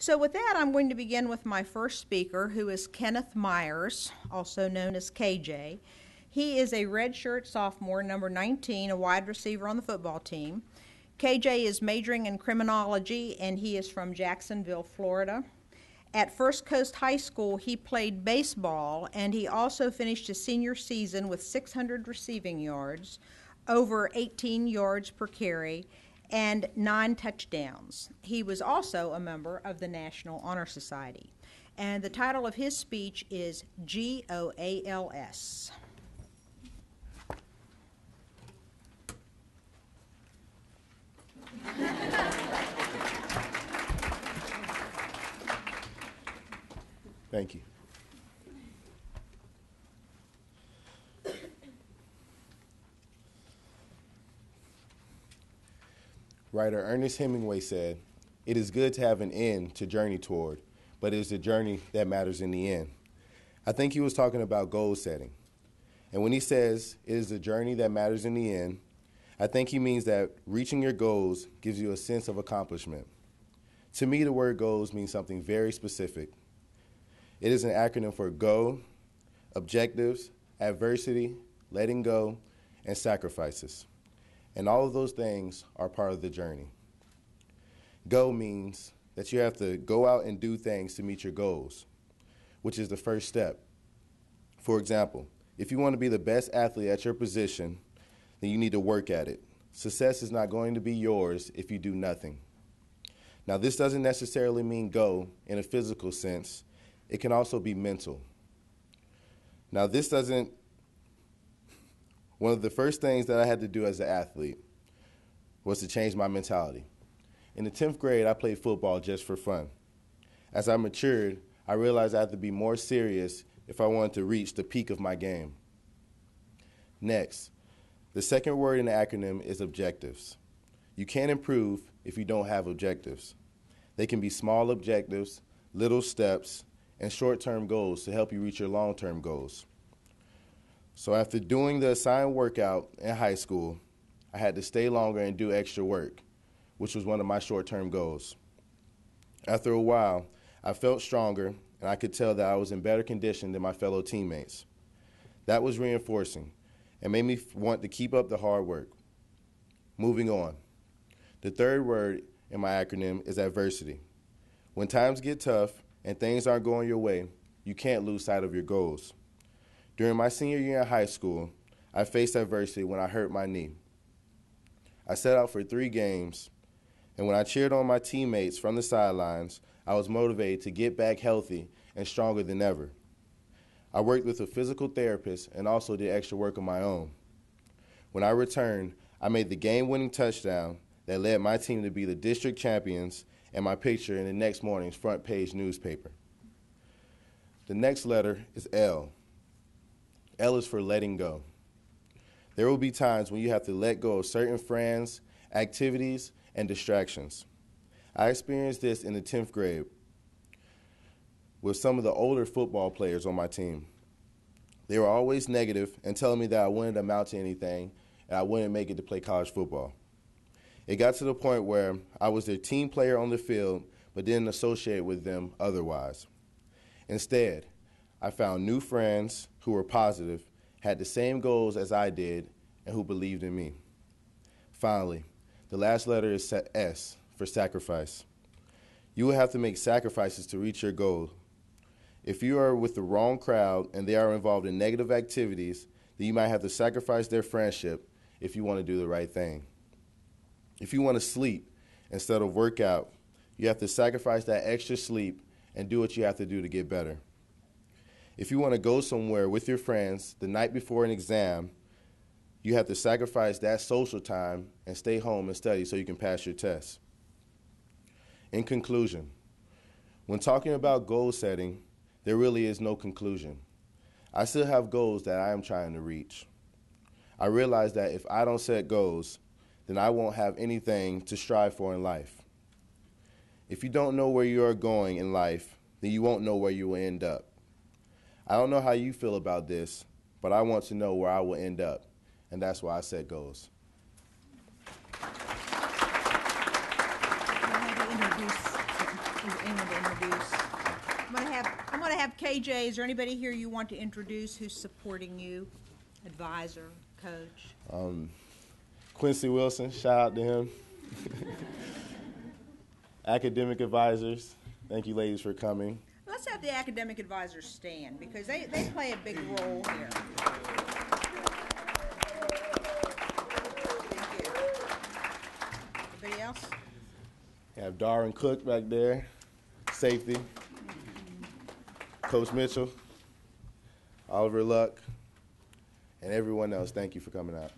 So with that, I'm going to begin with my first speaker, who is Kenneth Myers, also known as KJ. He is a redshirt sophomore, number 19, a wide receiver on the football team. KJ is majoring in criminology, and he is from Jacksonville, Florida. At First Coast High School, he played baseball, and he also finished his senior season with 600 receiving yards, over 18 yards per carry, and 9 touchdowns. He was also a member of the National Honor Society. And the title of his speech is G.O.A.L.S. Thank you. Writer Ernest Hemingway said, "It is good to have an end to journey toward, but it is the journey that matters in the end." I think he was talking about goal setting. And when he says it is the journey that matters in the end, I think he means that reaching your goals gives you a sense of accomplishment. To me, the word goals means something very specific. It is an acronym for GO, objectives, adversity, letting go, and sacrifices. And all of those things are part of the journey. Go means that you have to go out and do things to meet your goals, which is the first step. For example, if you want to be the best athlete at your position, then you need to work at it. Success is not going to be yours if you do nothing. Now, this doesn't necessarily mean go in a physical sense. It can also be mental. Now, one of the first things that I had to do as an athlete was to change my mentality. In the 10th grade, I played football just for fun. As I matured, I realized I had to be more serious if I wanted to reach the peak of my game. Next, the second word in the acronym is objectives. You can't improve if you don't have objectives. They can be small objectives, little steps, and short-term goals to help you reach your long-term goals. So after doing the assigned workout in high school, I had to stay longer and do extra work, which was one of my short-term goals. After a while, I felt stronger, and I could tell that I was in better condition than my fellow teammates. That was reinforcing and made me want to keep up the hard work. Moving on. The third word in my acronym is adversity. When times get tough and things aren't going your way, you can't lose sight of your goals. During my senior year in high school, I faced adversity when I hurt my knee. I set out for 3 games, and when I cheered on my teammates from the sidelines, I was motivated to get back healthy and stronger than ever. I worked with a physical therapist and also did extra work of my own. When I returned, I made the game-winning touchdown that led my team to be the district champions and my picture in the next morning's front page newspaper. The next letter is L. L is for letting go. There will be times when you have to let go of certain friends, activities, and distractions. I experienced this in the 10th grade with some of the older football players on my team. They were always negative and telling me that I wouldn't amount to anything and I wouldn't make it to play college football. It got to the point where I was their team player on the field but didn't associate with them otherwise. Instead, I found new friends who were positive, had the same goals as I did, and who believed in me. Finally, the last letter is S for sacrifice. You will have to make sacrifices to reach your goal. If you are with the wrong crowd and they are involved in negative activities, then you might have to sacrifice their friendship if you want to do the right thing. If you want to sleep instead of work out, you have to sacrifice that extra sleep and do what you have to do to get better. If you want to go somewhere with your friends the night before an exam, you have to sacrifice that social time and stay home and study so you can pass your test. In conclusion, when talking about goal setting, there really is no conclusion. I still have goals that I am trying to reach. I realize that if I don't set goals, then I won't have anything to strive for in life. If you don't know where you are going in life, then you won't know where you will end up. I don't know how you feel about this, but I want to know where I will end up, and that's why I set goals. I want to introduce want to introduce? I'm gonna have KJ. Is there anybody here you want to introduce who's supporting you? Advisor, coach. Quincy Wilson, shout out to him. Academic advisors, thank you ladies for coming. Let's have the academic advisors stand because they play a big role here. Thank you. Anybody else? We have Darwin Cook back there, safety. Coach Mitchell, Oliver Luck, and everyone else, thank you for coming out.